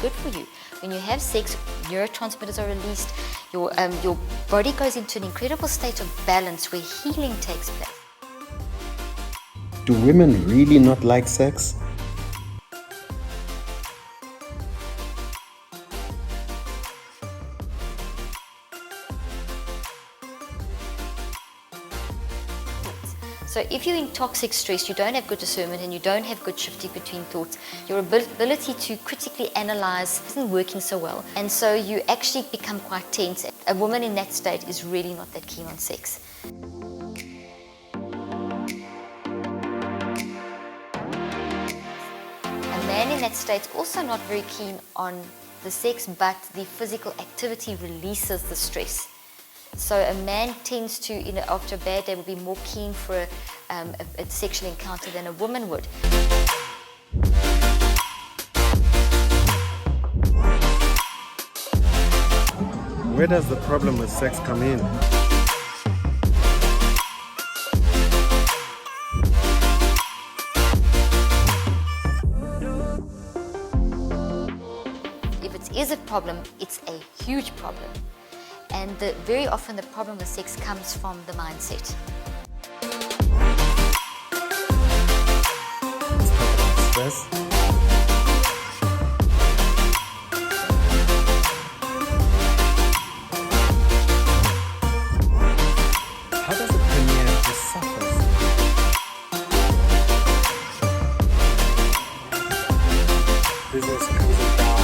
good for you. When you have sex, neurotransmitters are released, your body goes into an incredible state of balance where healing takes place. Do women really not like sex? So if you're in toxic stress, you don't have good discernment and you don't have good shifting between thoughts, your ability to critically analyze isn't working so well. And so you actually become quite tense. A woman in that state is really not that keen on sex. A man in that state is also not very keen on the sex, but the physical activity releases the stress. So a man tends to, after a bad day, will be more keen for a sexual encounter than a woman would. Where does the problem with sex come in? If it is a problem, it's a huge problem. And very often the problem with sex comes from the mindset. Stress? How does a premiere just suffers? Business comes down.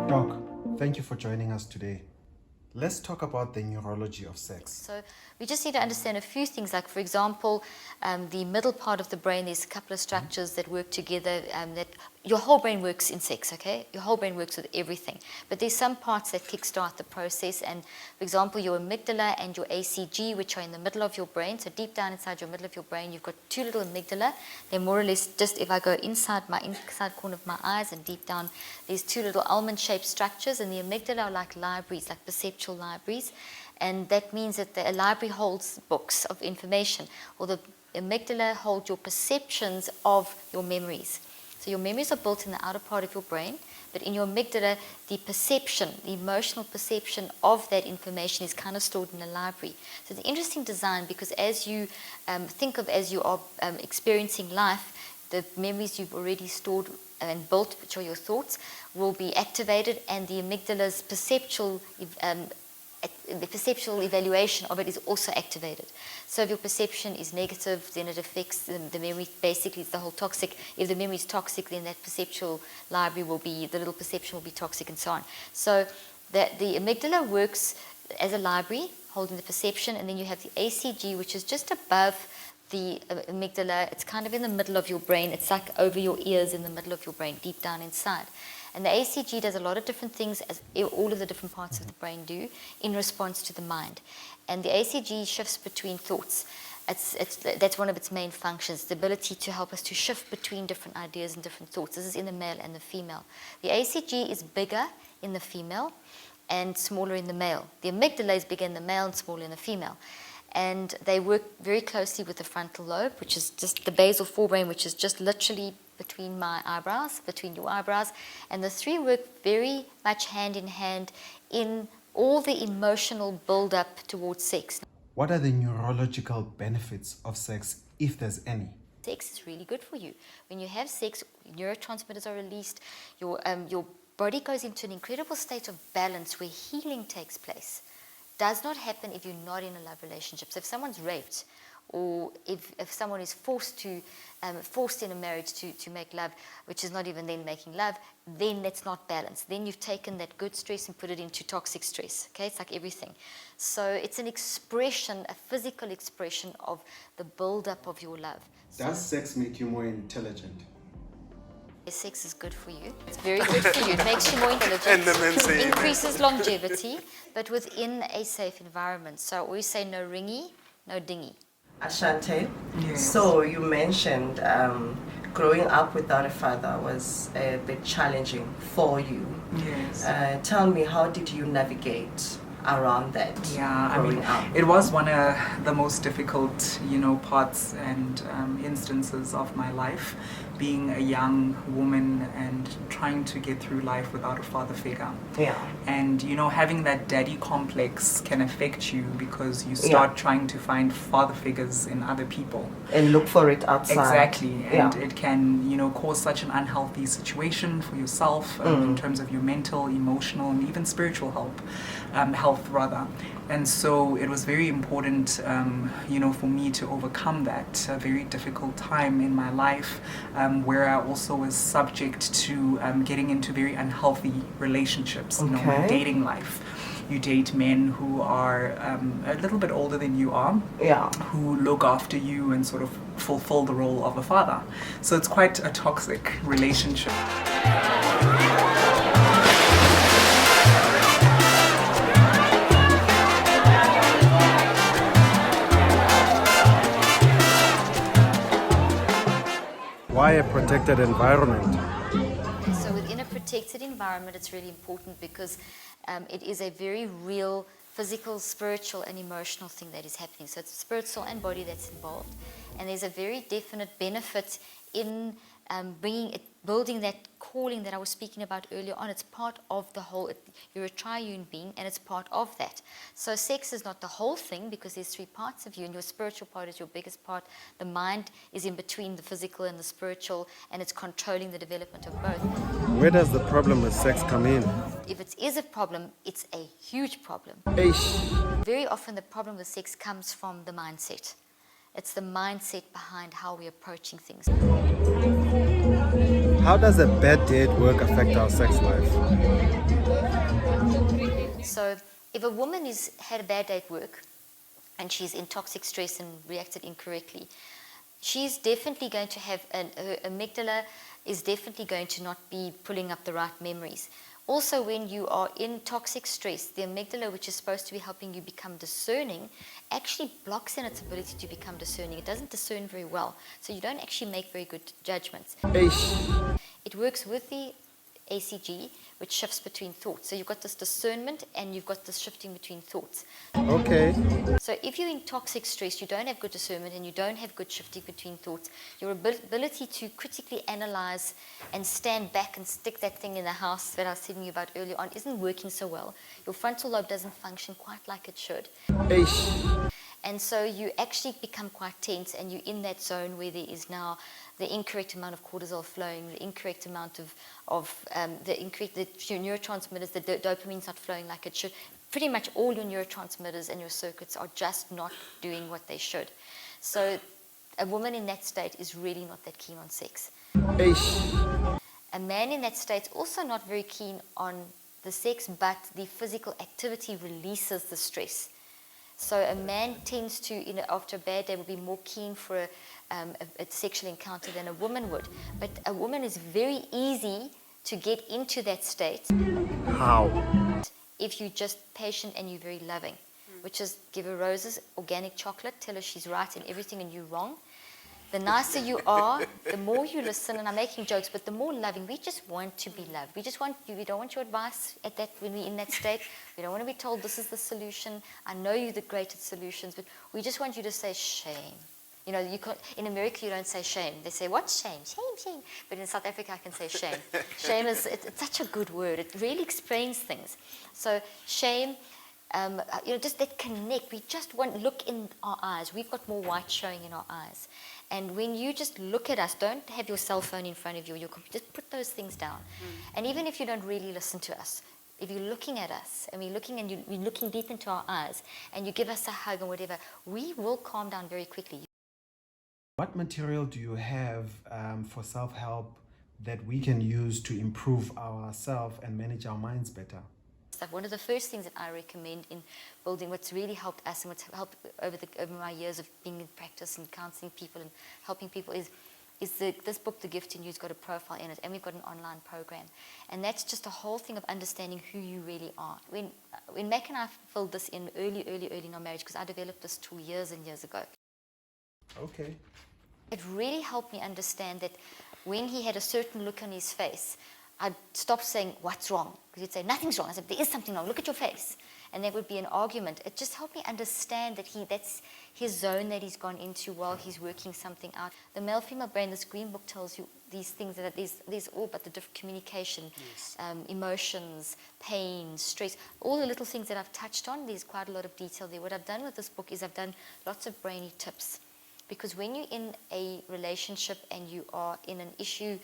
Doc, thank you for joining us today. Let's talk about the neurology of sex. So we just need to understand a few things, like for example, the middle part of the brain, there's a couple of structures that work together, that your whole brain works in sex, okay? Your whole brain works with everything. But there's some parts that kickstart the process, and for example, your amygdala and your ACG, which are in the middle of your brain, so deep down inside your middle of your brain, you've got two little amygdala. They're more or less just, if I go inside corner of my eyes and deep down, there's two little almond-shaped structures, and the amygdala are like libraries, like perceptual libraries. And that means that a library holds books of information, or the amygdala holds your perceptions of your memories. So your memories are built in the outer part of your brain, but in your amygdala, the perception, the emotional perception of that information is kind of stored in a library. So it's an interesting design, because as you think of as you are experiencing life, the memories you've already stored and built, which are your thoughts, will be activated, and the amygdala's perceptual evaluation of it is also activated. So if your perception is negative, then it affects the memory. Basically, it's the whole toxic. If the memory is toxic, then that perceptual library will be, the little perception will be toxic, and so on. So that the amygdala works as a library holding the perception, and then you have the ACG, which is just above the amygdala. It's kind of in the middle of your brain. It's like over your ears in the middle of your brain, deep down inside. And the ACG does a lot of different things, as all of the different parts of the brain do, in response to the mind. And the ACG shifts between thoughts. That's one of its main functions, the ability to help us to shift between different ideas and different thoughts. This is in the male and the female. The ACG is bigger in the female and smaller in the male. The amygdala is bigger in the male and smaller in the female. And they work very closely with the frontal lobe, which is just the basal forebrain, which is just literally between my eyebrows, between your eyebrows. And the three work very much hand in hand in all the emotional build-up towards sex. What are the neurological benefits of sex, if there's any? Sex is really good for you. When you have sex, neurotransmitters are released, your body goes into an incredible state of balance where healing takes place. Does not happen if you're not in a love relationship. So if someone's raped, or if someone is forced in a marriage to make love, which is not even then making love, then that's not balanced. Then you've taken that good stress and put it into toxic stress. Okay, it's like everything. So it's an expression, a physical expression of the build-up of your love. Does sex make you more intelligent? Sex is good for you. It's very good for you. It makes you more intelligent. And the men say increases longevity, but within a safe environment. So I always say no ringy, no dingy. Ashante, so you mentioned growing up without a father was a bit challenging for you. Yes. Tell me, how did you navigate around that? Yeah, I mean, growing up? it was one of the most difficult, parts and instances of my life, being a young woman and trying to get through life without a father figure. Yeah. And, having that daddy complex can affect you because you start trying to find father figures in other people. And look for it outside. Exactly, and Yeah. it can, cause such an unhealthy situation for yourself in terms of your mental, emotional, and even spiritual health rather. And so it was very important, for me to overcome that very difficult time in my life, where I also was subject to getting into very unhealthy relationships, my Okay. dating life. You date men who are a little bit older than you are, Yeah. who look after you and sort of fulfill the role of a father. So it's quite a toxic relationship. Why a protected environment? So within a protected environment, it's really important because it is a very real physical, spiritual, and emotional thing that is happening. So it's spirit, soul, and body that's involved. And there's a very definite benefit in building that calling that I was speaking about earlier on. It's part of the whole. You're a triune being, and it's part of that. So sex is not the whole thing because there's three parts of you, and your spiritual part is your biggest part. The mind is in between the physical and the spiritual, and it's controlling the development of both. Where does the problem with sex come in? If it is a problem, it's a huge problem. Eish. Very often the problem with sex comes from the mindset. It's the mindset behind how we're approaching things. How does a bad day at work affect our sex life? So if a woman has had a bad day at work and she's in toxic stress and reacted incorrectly, she's definitely going to have her amygdala is definitely going to not be pulling up the right memories. Also, when you are in toxic stress, the amygdala, which is supposed to be helping you become discerning, actually blocks in its ability to become discerning. It doesn't discern very well, so you don't actually make very good judgments. Eish. It works with the ACG, which shifts between thoughts. So you've got this discernment and you've got this shifting between thoughts. Okay. So if you're in toxic stress, you don't have good discernment and you don't have good shifting between thoughts, your ability to critically analyze and stand back and stick that thing in the house that I was telling you about earlier on isn't working so well. Your frontal lobe doesn't function quite like it should. Eish. And so you actually become quite tense and you're in that zone where there is now the incorrect amount of cortisol flowing, the incorrect amount of the neurotransmitters, the dopamine's not flowing like it should. Pretty much all your neurotransmitters and your circuits are just not doing what they should. So a woman in that state is really not that keen on sex. Eish. A man in that state is also not very keen on the sex, but the physical activity releases the stress. So a man tends to, after a bad day, will be more keen for a sexual encounter than a woman would. But a woman is very easy to get into that state How? if you're just patient and you're very loving, which is give her roses, organic chocolate, tell her she's right in everything and you're wrong. The nicer you are, the more you listen, and I'm making jokes, but the more loving. We just want to be loved. We don't want your advice when we're in that state. We don't want to be told this is the solution. I know you're the greatest solutions, but we just want you to say shame. You can't, in America you don't say shame. They say, what shame? Shame, shame. But in South Africa I can say shame. Shame it's such a good word. It really explains things. So shame, just that connect. We just look in our eyes. We've got more white showing in our eyes. And when you just look at us, don't have your cell phone in front of you, just put those things down. And even if you don't really listen to us, if you're looking at us and we're looking deep into our eyes and you give us a hug or whatever, we will calm down very quickly. What material do you have for self-help that we can use to improve ourselves and manage our minds better? One of the first things that I recommend in building, what's really helped us and what's helped over my years of being in practice and counseling people and helping people is this book, The Gift in You, has got a profile in it, and we've got an online program. And that's just a whole thing of understanding who you really are. When Mac and I filled this in early in our marriage, because I developed this 2 years and years ago. Okay. it really helped me understand that when he had a certain look on his face, I'd stop saying, what's wrong? Because he'd say, nothing's wrong. I said, there is something wrong. Look at your face. And there would be an argument. It just helped me understand that that's his zone that he's gone into while he's working something out. The male-female brain, this green book tells you these things, that there's all but the different communication, emotions, pain, stress, all the little things that I've touched on. There's quite a lot of detail there. What I've done with this book is I've done lots of brainy tips. Because when you're in a relationship and you are in an issue,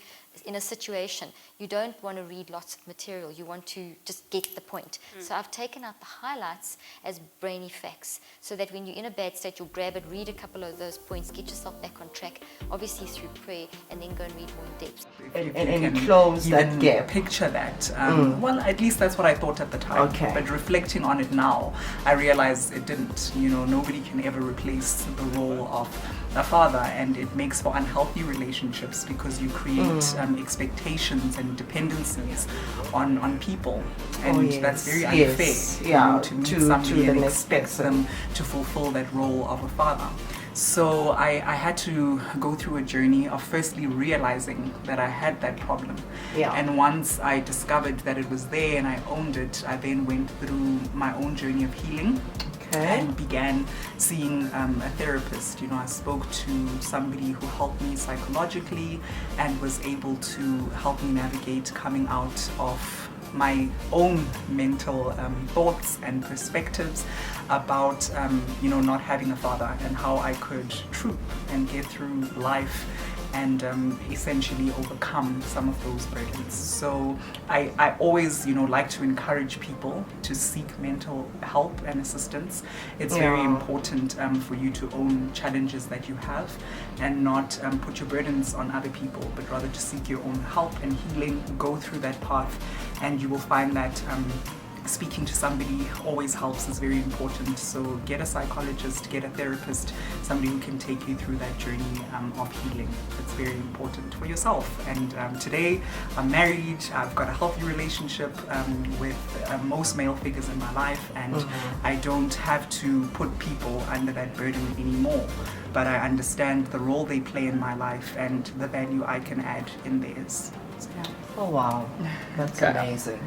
in a situation, you don't want to read lots of material. You want to just get the point. So I've taken out the highlights as brainy facts, so that when you're in a bad state, you'll grab it, read a couple of those points, get yourself back on track, obviously through prayer, and then go and read more in depth. And close that even gap. Picture that. Well, at least that's what I thought at the time. Okay. But reflecting on it now, I realize it didn't. Nobody can ever replace the role of a father, and it makes for unhealthy relationships because you create expectations and dependencies on people, and that's very unfair. Yes. Yeah, to meet to somebody the and next expect person. them to fulfill that role of a father. So I had to go through a journey of firstly realizing that I had that problem. Yeah. And once I discovered that it was there and I owned it, I then went through my own journey of healing. And began seeing a therapist. I spoke to somebody who helped me psychologically and was able to help me navigate coming out of my own mental thoughts and perspectives about not having a father, and how I could troop and get through life and essentially overcome some of those burdens. So I always like to encourage people to seek mental help and assistance. It's very important for you to own challenges that you have and not put your burdens on other people, but rather to seek your own help and healing. Go through that path, and you will find that speaking to somebody always helps, is very important. So get a psychologist, get a therapist, somebody who can take you through that journey of healing. It's very important for yourself. And today I'm married, I've got a healthy relationship with most male figures in my life, and I don't have to put people under that burden anymore. But I understand the role they play in my life and the value I can add in theirs. So, yeah. Oh wow, that's amazing.